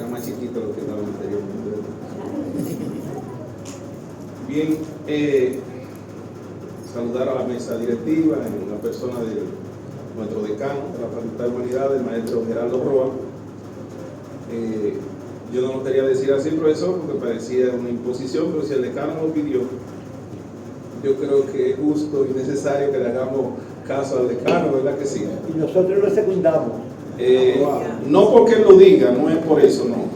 Era más chiquito lo que estaba anteriormente. Bien, saludar a la mesa directiva en la persona de nuestro decano de la Facultad de Humanidades, el maestro Geraldo Roa. Yo no lo quería decir así, profesor, porque parecía una imposición, pero si el decano lo pidió, yo creo que es justo y necesario que le hagamos caso al decano, ¿verdad que sí? Y nosotros lo secundamos. No porque él lo diga, no es por eso, no.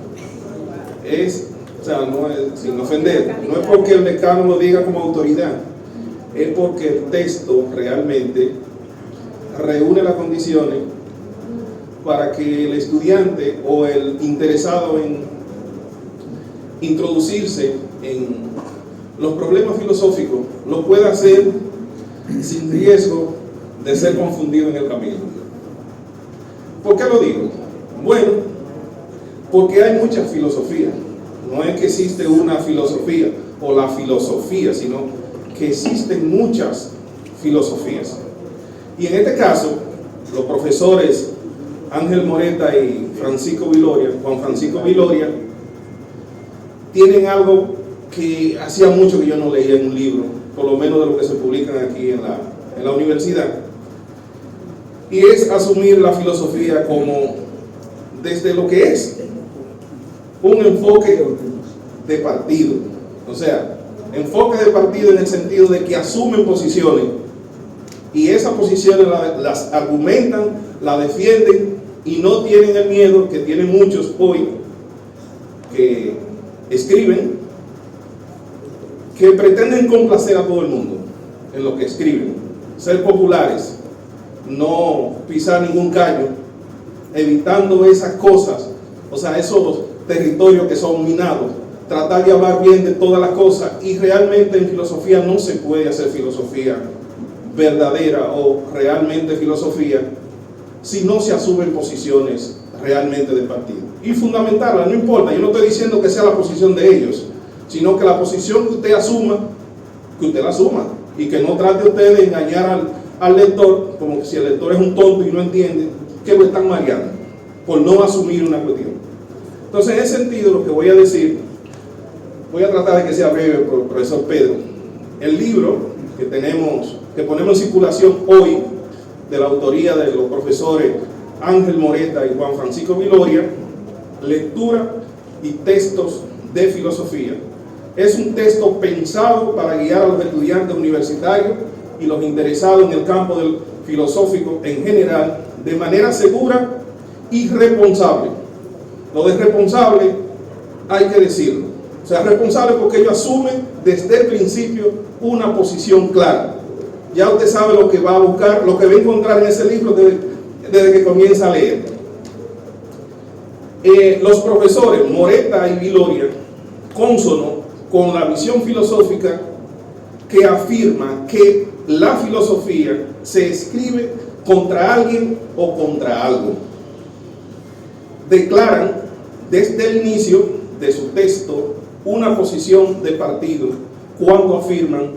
No es sin ofender, no es porque el decano lo diga como autoridad, es porque el texto realmente reúne las condiciones para que el estudiante o el interesado en introducirse en los problemas filosóficos lo pueda hacer sin riesgo de ser confundido en el camino. ¿Por qué lo digo? Bueno, porque hay muchas filosofías. No es que existe una filosofía o la filosofía, sino que existen muchas filosofías. Y en este caso, los profesores Ángel Moreta y Juan Francisco Viloria, tienen algo que hacía mucho que yo no leía en un libro, por lo menos de lo que se publican aquí en la universidad, y es asumir la filosofía como desde lo que es un enfoque de partido, o sea, enfoque de partido en el sentido de que asumen posiciones y esas posiciones las argumentan, las defienden y no tienen el miedo que tienen muchos hoy que escriben, que pretenden complacer a todo el mundo en lo que escriben, ser populares, no pisar ningún callo, evitando esas cosas, o sea, esos territorios que son minados, tratar de hablar bien de todas las cosas, y realmente en filosofía no se puede hacer filosofía verdadera o realmente filosofía si no se asumen posiciones realmente de partido. Y fundamentarla, no importa, yo no estoy diciendo que sea la posición de ellos, sino que la posición que usted asuma, que usted la asuma, y que no trate usted de engañar al lector, como que si el lector es un tonto y no entiende, que lo están mareando, por no asumir una cuestión. Entonces, en ese sentido, lo que voy a decir, voy a tratar de que sea breve, profesor Pedro. El libro que ponemos en circulación hoy, de la autoría de los profesores Ángel Moreta y Juan Francisco Viloria, Lectura y Textos de Filosofía, es un texto pensado para guiar a los estudiantes universitarios y los interesados en el campo del filosófico en general, de manera segura y responsable. Lo de responsable hay que decirlo. O sea, responsable porque ellos asumen desde el principio una posición clara. Ya usted sabe lo que va a buscar, lo que va a encontrar en ese libro desde que comienza a leer. Los profesores Moreta y Viloria, cónsono con la visión filosófica que afirma que la filosofía se escribe contra alguien o contra algo, declaran desde el inicio de su texto una posición de partido cuando afirman: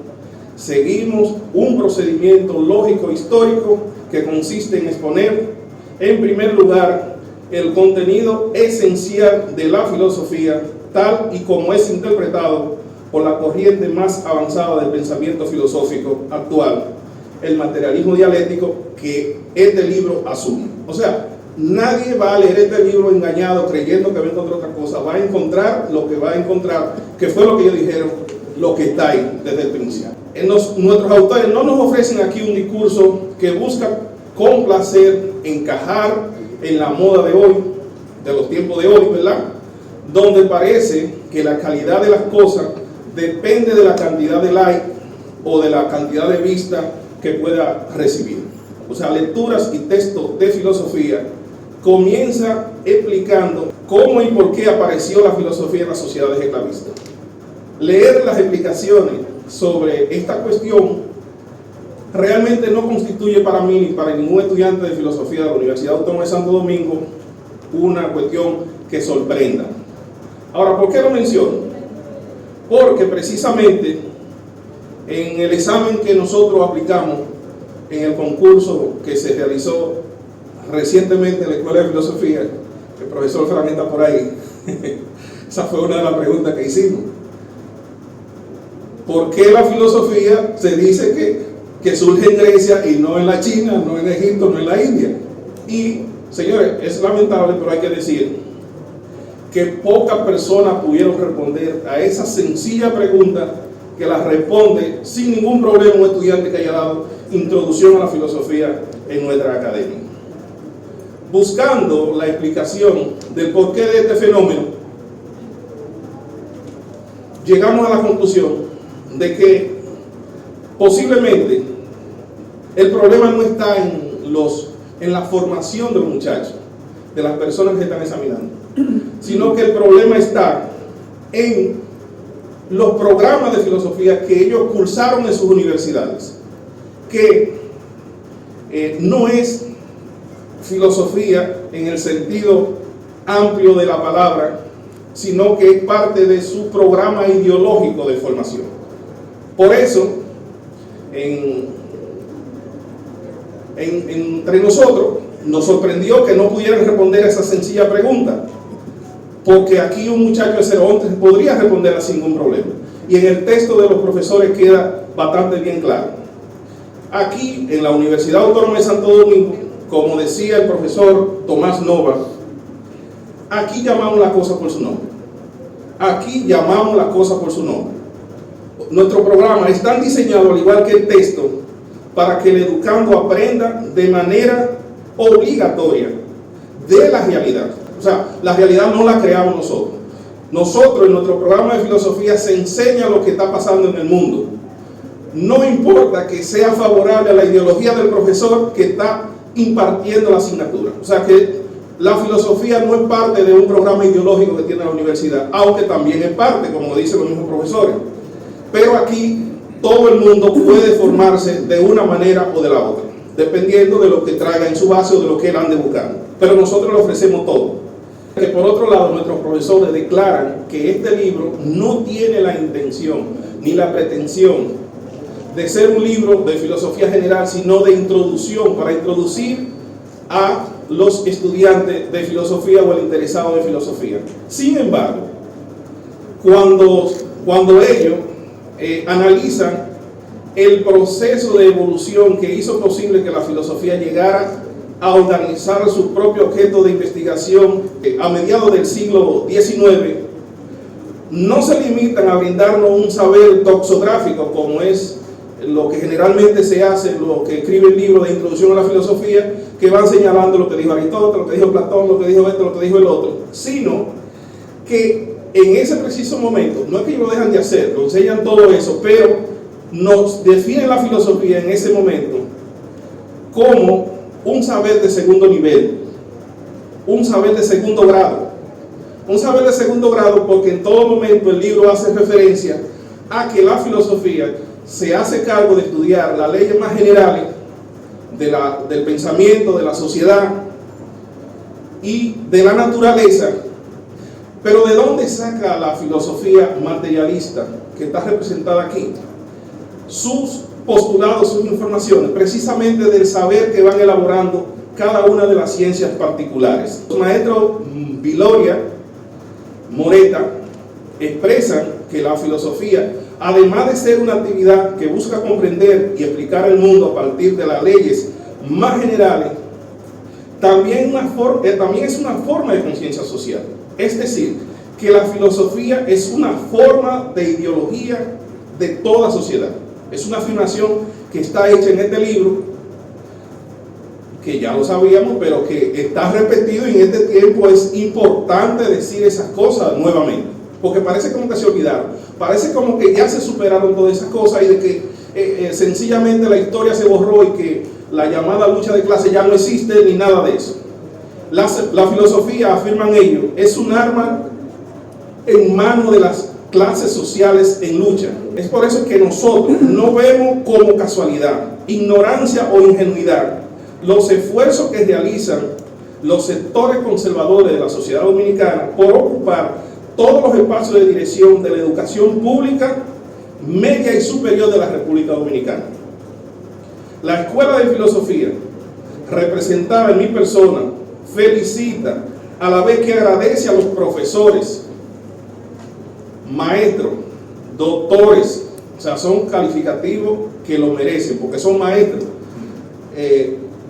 seguimos un procedimiento lógico histórico que consiste en exponer, en primer lugar, el contenido esencial de la filosofía, tal y como es interpretado por la corriente más avanzada del pensamiento filosófico actual, el materialismo dialéctico, que este libro asume. O sea, nadie va a leer este libro engañado, creyendo que va a encontrar otra cosa. Va a encontrar lo que va a encontrar, que fue lo que ellos dijeron, lo que está ahí desde el principio. Nuestros autores no nos ofrecen aquí un discurso que busca complacer, encajar en la moda de hoy, de los tiempos de hoy, ¿verdad? Donde parece que la calidad de las cosas depende de la cantidad de like o de la cantidad de vista que pueda recibir. O sea, Lecturas y Textos de Filosofía comienza explicando cómo y por qué apareció la filosofía en las sociedades esclavistas. Leer las explicaciones sobre esta cuestión realmente no constituye para mí ni para ningún estudiante de filosofía de la Universidad Autónoma de Santo Domingo una cuestión que sorprenda. Ahora, ¿por qué lo menciono? Porque precisamente en el examen que nosotros aplicamos en el concurso que se realizó recientemente en la Escuela de Filosofía, el profesor Fernández está por ahí, Esa fue una de las preguntas que hicimos. ¿Por qué la filosofía se dice que surge en Grecia y no en la China, no en Egipto, no en la India? Y, señores, es lamentable, pero hay que decir que pocas personas pudieron responder a esa sencilla pregunta, que la responde sin ningún problema un estudiante que haya dado introducción a la filosofía en nuestra academia. Buscando la explicación del porqué de este fenómeno, llegamos a la conclusión de que posiblemente el problema no está en la formación de los muchachos, de las personas que están examinando, sino que el problema está en los programas de filosofía que ellos cursaron en sus universidades, que no es filosofía en el sentido amplio de la palabra, sino que es parte de su programa ideológico de formación. Por eso, entre nosotros, nos sorprendió que no pudieran responder a esa sencilla pregunta, porque aquí un muchacho de 0-11 podría responderla sin ningún problema. Y en el texto de los profesores queda bastante bien claro. Aquí, en la Universidad Autónoma de Santo Domingo, como decía el profesor Tomás Nova, aquí llamamos la cosa por su nombre. Aquí llamamos la cosa por su nombre. Nuestro programa está diseñado, al igual que el texto, para que el educando aprenda de manera obligatoria de la realidad. O sea, la realidad no la creamos nosotros. Nosotros, en nuestro programa de filosofía, se enseña lo que está pasando en el mundo. No importa que sea favorable a la ideología del profesor que está impartiendo la asignatura. O sea que la filosofía no es parte de un programa ideológico que tiene la universidad, aunque también es parte, como dicen los mismos profesores. Pero aquí todo el mundo puede formarse de una manera o de la otra, dependiendo de lo que traiga en su base o de lo que él ande buscando. Pero nosotros le ofrecemos todo. Que por otro lado, nuestros profesores declaran que este libro no tiene la intención ni la pretensión de ser un libro de filosofía general, sino de introducción, para introducir a los estudiantes de filosofía o el interesado de filosofía. Sin embargo, cuando ellos analizan el proceso de evolución que hizo posible que la filosofía llegara a organizar su propio objeto de investigación a mediados del siglo XIX, no se limitan a brindarnos un saber toxográfico, como es lo que generalmente se hace, lo que escribe el libro de introducción a la filosofía, que van señalando lo que dijo Aristóteles, lo que dijo Platón, lo que dijo esto, lo que dijo el otro, sino que en ese preciso momento, no es que ellos lo dejan de hacer, lo enseñan todo eso, pero nos definen la filosofía en ese momento como un saber de segundo nivel, un saber de segundo grado. Un saber de segundo grado porque en todo momento el libro hace referencia a que la filosofía se hace cargo de estudiar las leyes más generales del pensamiento, de la sociedad y de la naturaleza. Pero ¿de dónde saca la filosofía materialista que está representada aquí sus postulados, sus informaciones? Precisamente del saber que van elaborando cada una de las ciencias particulares. Los maestros Viloria, Moreta, expresan que la filosofía, además de ser una actividad que busca comprender y explicar el mundo a partir de las leyes más generales, también es una forma de conciencia social. Es decir, que la filosofía es una forma de ideología de toda sociedad. Es una afirmación que está hecha en este libro, que ya lo sabíamos, pero que está repetido, y en este tiempo es importante decir esas cosas nuevamente, porque parece como que se olvidaron, parece como que ya se superaron todas esas cosas y de que sencillamente la historia se borró y que la llamada lucha de clase ya no existe ni nada de eso. La filosofía, afirman ellos, es un arma en manos de las clases sociales en lucha. Es por eso que nosotros no vemos como casualidad, ignorancia o ingenuidad los esfuerzos que realizan los sectores conservadores de la sociedad dominicana por ocupar todos los espacios de dirección de la educación pública, media y superior de la República Dominicana. La Escuela de Filosofía, representada en mi persona, felicita a la vez que agradece a los profesores, maestros, doctores, o sea, son calificativos que lo merecen, porque son maestros.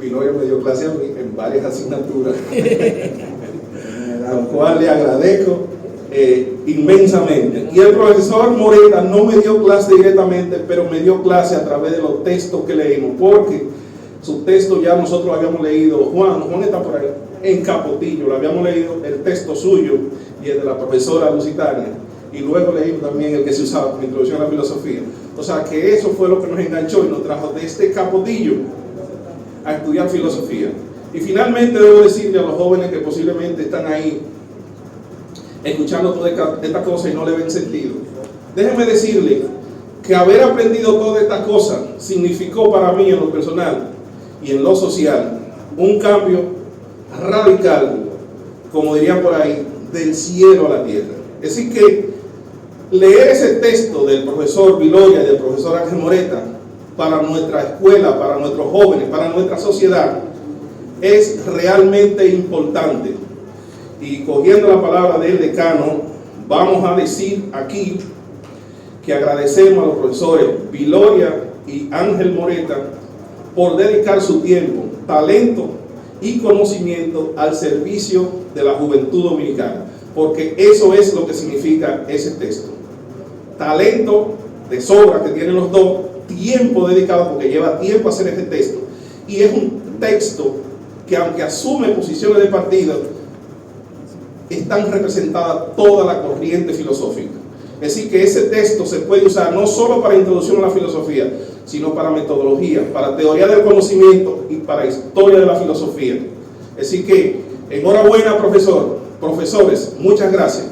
Viloria me dio clase a mí en varias asignaturas, lo cual le agradezco inmensamente. Y el profesor Moreta no me dio clase directamente, pero me dio clase a través de los textos que leímos, porque su texto ya nosotros habíamos leído. Juan está por ahí, en Capotillo, lo habíamos leído el texto suyo y el de la profesora Lusitania, y luego leímos también el que se usaba como introducción a la filosofía. O sea que eso fue lo que nos enganchó y nos trajo desde Capotillo a estudiar filosofía. Y finalmente debo decirle a los jóvenes que posiblemente están ahí escuchando toda esta cosa y no le ven sentido, déjenme decirle que haber aprendido todas estas cosas significó para mí en lo personal y en lo social un cambio radical, como dirían por ahí, del cielo a la tierra. Es decir que leer ese texto del profesor Viloria y del profesor Ángel Moreta para nuestra escuela, para nuestros jóvenes, para nuestra sociedad, es realmente importante. Y cogiendo la palabra del decano, vamos a decir aquí que agradecemos a los profesores Viloria y Ángel Moreta por dedicar su tiempo, talento y conocimiento al servicio de la juventud dominicana, porque eso es lo que significa ese texto. Talento de sobra que tienen los dos, tiempo dedicado, porque lleva tiempo hacer ese texto, y es un texto que, aunque asume posiciones de partido, están representadas toda la corriente filosófica. Es decir, que ese texto se puede usar no solo para introducción a la filosofía, sino para metodología, para teoría del conocimiento y para historia de la filosofía. Es decir que, enhorabuena, profesores, muchas gracias.